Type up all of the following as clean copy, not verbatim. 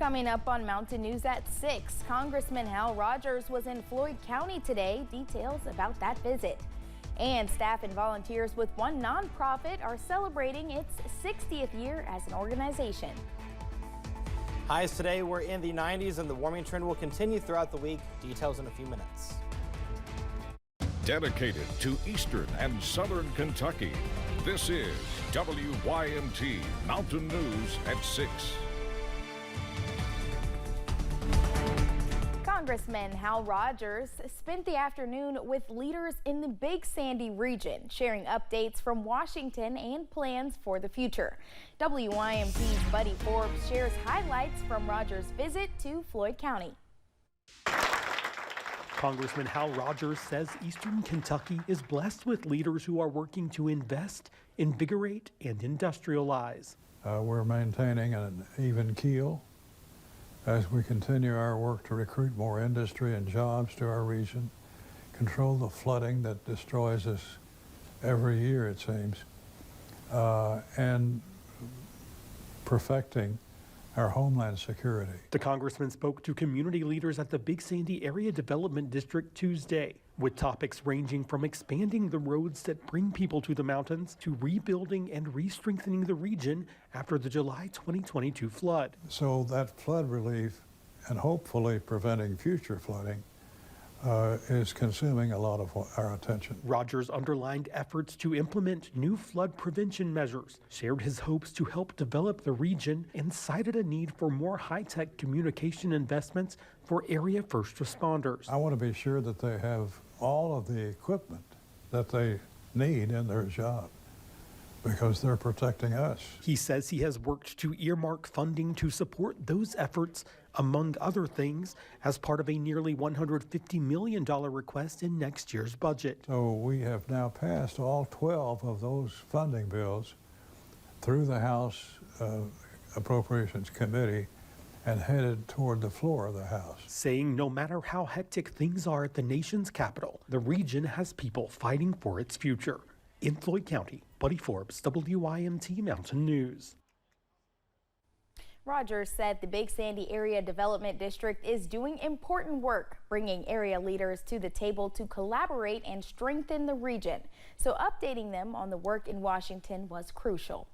Coming up on Mountain News at 6, Congressman Hal Rogers was in Floyd County today. Details about that visit. And staff and volunteers with one nonprofit are celebrating its 60th year as an organization. Highs today were in the 90s and the warming trend will continue throughout the week. Details in a few minutes. Dedicated to Eastern and Southern Kentucky, this is WYMT Mountain News at 6. Congressman Hal Rogers spent the afternoon with leaders in the Big Sandy region, sharing updates from Washington and plans for the future. WYMT's Buddy Forbes shares highlights from Rogers' visit to Floyd County. Congressman Hal Rogers says Eastern Kentucky is blessed with leaders who are working to invest, invigorate, and industrialize. We're maintaining an even keel as we continue our work to recruit more industry and jobs to our region, control the flooding that destroys us every year, it seems, and perfecting our homeland security. The congressman spoke to community leaders at the Big Sandy Area Development District Tuesday, with topics ranging from expanding the roads that bring people to the mountains to rebuilding and re-strengthening the region after the July 2022 flood. So that flood relief and hopefully preventing future flooding is consuming a lot of our attention. Rogers underlined efforts to implement new flood prevention measures, shared his hopes to help develop the region, and cited a need for more high-tech communication investments for area first responders. I want to be sure that they have all of the equipment that they need in their job, because they're protecting us. He says he has worked to earmark funding to support those efforts, among other things, as part of a nearly $150 million request in next year's budget. So we have now passed all 12 of those funding bills through the House Appropriations Committee and headed toward the floor of the House. Saying no matter how hectic things are at the nation's capital, the region has people fighting for its future. In Floyd County, Buddy Forbes, WYMT Mountain News. Rogers said the Big Sandy Area Development District is doing important work, bringing area leaders to the table to collaborate and strengthen the region. So updating them on the work in Washington was crucial.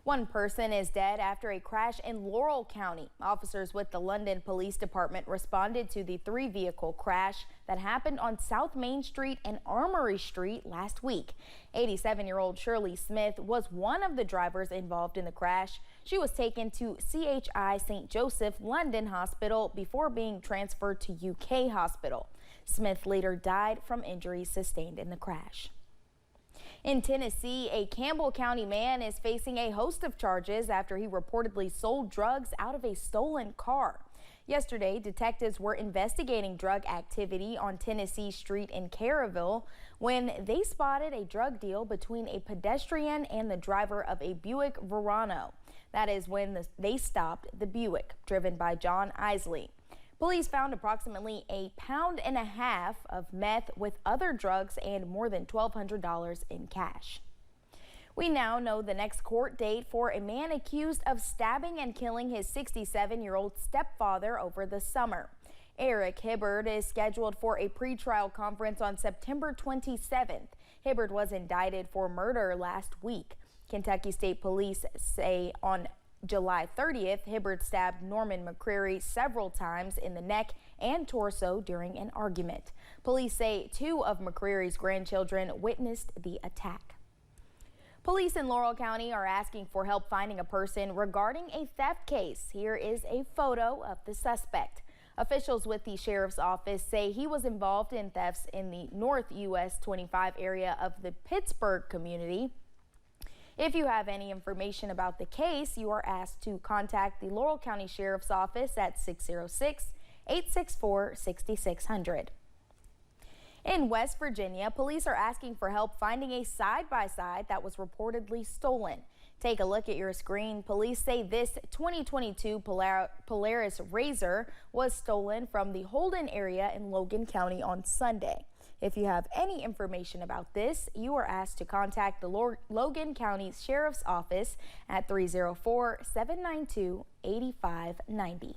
One person is dead after a crash in Laurel County. Officers with the London Police Department responded to the three-vehicle crash that happened on South Main Street and Armory Street last week. 87-year-old Shirley Smith was one of the drivers involved in the crash. She was taken to CHI St. Joseph London Hospital before being transferred to UK Hospital. Smith later died from injuries sustained in the crash. In Tennessee, a Campbell County man is facing a host of charges after he reportedly sold drugs out of a stolen car. Yesterday, detectives were investigating drug activity on Tennessee Street in Caryville when they spotted a drug deal between a pedestrian and the driver of a Buick Verano. That is when they stopped the Buick, driven by John Isley. Police found approximately 1.5 pounds of meth with other drugs and more than $1,200 in cash. We now know the next court date for a man accused of stabbing and killing his 67-year-old stepfather over the summer. Eric Hibbard is scheduled for a pretrial conference on September 27th. Hibbard was indicted for murder last week. Kentucky State Police say on July 30th, Hibbard stabbed Norman McCreary several times in the neck and torso during an argument. Police say 2 of McCreary's grandchildren witnessed the attack. Police in Laurel County are asking for help finding a person regarding a theft case. Here is a photo of the suspect. Officials with the sheriff's office say he was involved in thefts in the North US 25 area of the Pittsburgh community. If you have any information about the case, you are asked to contact the Laurel County Sheriff's Office at 606-864-6600. In West Virginia, police are asking for help finding a side-by-side that was reportedly stolen. Take a look at your screen. Police say this 2022 Polaris RZR was stolen from the Holden area in Logan County on Sunday. If you have any information about this, you are asked to contact the Logan County Sheriff's Office at 304-792-8590.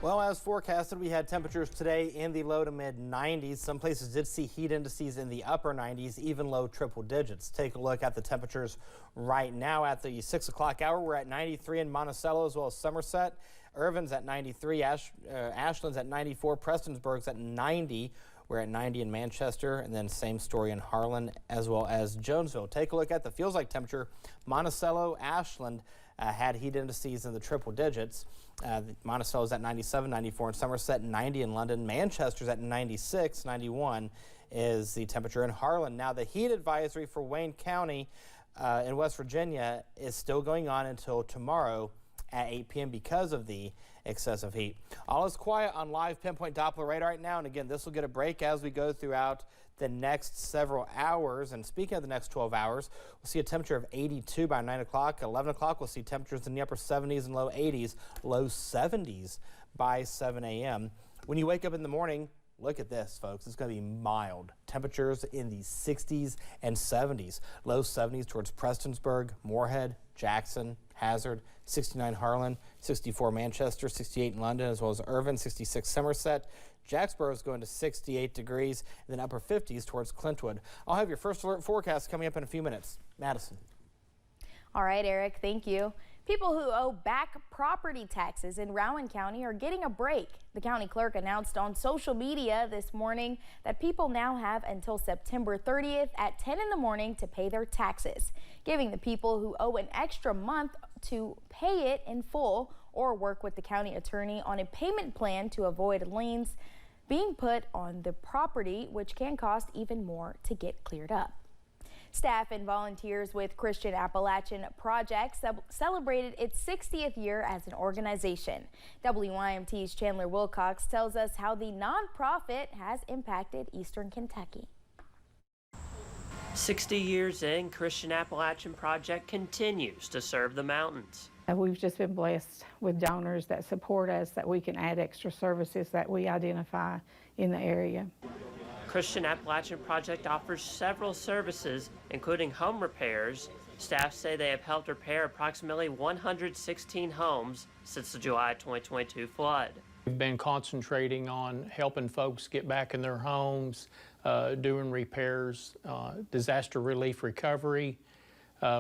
Well, as forecasted, we had temperatures today in the low to mid 90s. Some places did see heat indices in the upper 90s, even low triple digits. Take a look at the temperatures right now at the 6 o'clock hour. We're at 93 in Monticello as well as Somerset. Irvin's at 93, Ashland's at 94, Prestonsburg's at 90. We're at 90 in Manchester, and then same story in Harlan as well as Jonesville. Take a look at the feels like temperature. Monticello, Ashland had heat indices in the triple digits. Monticello's at 97, 94 in Somerset, 90 in London. Manchester's at 96, 91 is the temperature in Harlan. Now the heat advisory for Wayne County in West Virginia is still going on until tomorrow at 8 p.m. because of the excessive heat. All is quiet on live pinpoint Doppler radar right now, and again, this will get a break as we go throughout the next several hours. And speaking of the next 12 hours, we'll see a temperature of 82 by 9 o'clock. 11 o'clock, we'll see temperatures in the upper 70s and low 80s, low 70s by 7 a.m. When you wake up in the morning, look at this, folks. It's going to be mild. Temperatures in the 60s and 70s, low 70s towards Prestonsburg, Moorhead, Jackson, Hazard, 69 Harlan, 64 Manchester, 68 in London, as well as Irvin, 66 Somerset. Jacksboro is going to 68 degrees, and then upper 50s towards Clintwood. I'll have your first alert forecast coming up in a few minutes. Madison. All right, Eric, thank you. People who owe back property taxes in Rowan County are getting a break. The county clerk announced on social media this morning that people now have until September 30th at 10 in the morning to pay their taxes, giving the people who owe an extra month to pay it in full or work with the county attorney on a payment plan to avoid liens being put on the property, which can cost even more to get cleared up. Staff and volunteers with Christian Appalachian Project celebrated its 60th year as an organization. WYMT's Chandler Wilcox tells us how the nonprofit has impacted Eastern Kentucky. 60 years in, Christian Appalachian Project continues to serve the mountains. We've just been blessed with donors that support us, that we can add extra services that we identify in the area. Christian Appalachian Project offers several services, including home repairs. Staff say they have helped repair approximately 116 homes since the July 2022 flood. We've been concentrating on helping folks get back in their homes, doing repairs, disaster relief recovery.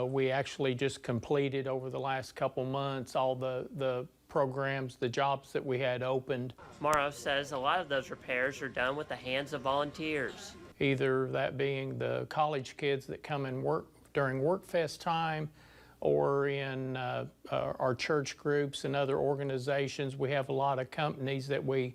We actually just completed over the last couple months all the programs, the jobs that we had opened. Morrow says a lot of those repairs are done with the hands of volunteers. Either that being the college kids that come and work during WorkFest time, or in our church groups and other organizations. We have a lot of companies that we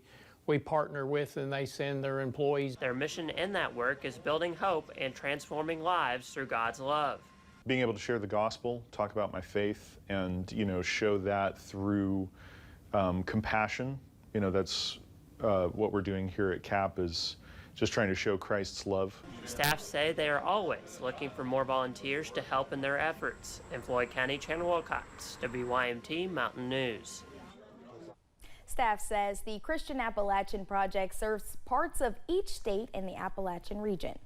partner with, and they send their employees. Their mission in that work is building hope and transforming lives through God's love. Being able to share the gospel, talk about my faith, and show that through compassion. That's what we're doing here at CAP, is just trying to show Christ's love. Staff say they are always looking for more volunteers to help in their efforts. In Floyd County, Chandler Wilcox, WYMT Mountain News. Staff says the Christian Appalachian Project serves parts of each state in the Appalachian region.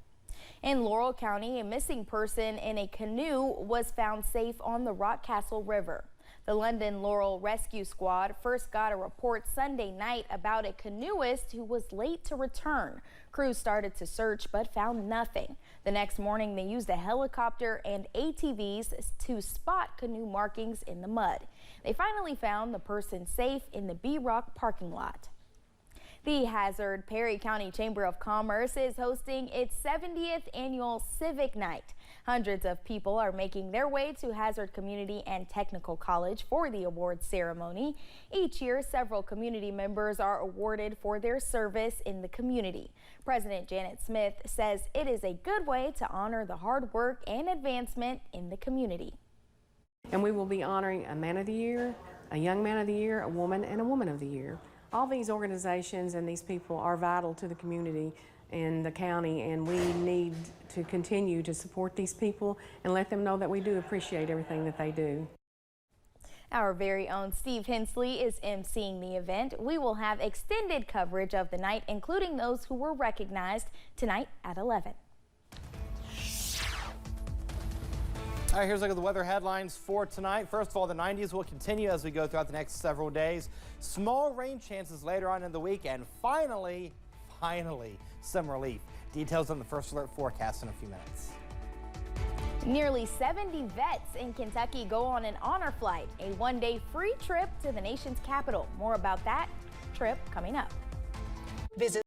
In Laurel County, a missing person in a canoe was found safe on the Rockcastle River. The London Laurel Rescue Squad first got a report Sunday night about a canoeist who was late to return. Crews started to search but found nothing. The next morning, they used a helicopter and ATVs to spot canoe markings in the mud. They finally found the person safe in the B-Rock parking lot. The Hazard Perry County Chamber of Commerce is hosting its 70th annual Civic Night. Hundreds of people are making their way to Hazard Community and Technical College for the awards ceremony. Each year, several community members are awarded for their service in the community. President Janet Smith says it is a good way to honor the hard work and advancement in the community. And we will be honoring a Man of the Year, a Young Man of the Year, a Woman, and a Woman of the Year. All these organizations and these people are vital to the community and the county, and we need to continue to support these people and let them know that we do appreciate everything that they do. Our very own Steve Hensley is emceeing the event. We will have extended coverage of the night, including those who were recognized tonight at 11. All right, here's a look at the weather headlines for tonight. First of all, the 90s will continue as we go throughout the next several days. Small rain chances later on in the week, and finally, some relief. Details on the First Alert forecast in a few minutes. Nearly 70 vets in Kentucky go on an honor flight, a one-day free trip to the nation's capital. More about that trip coming up. Visit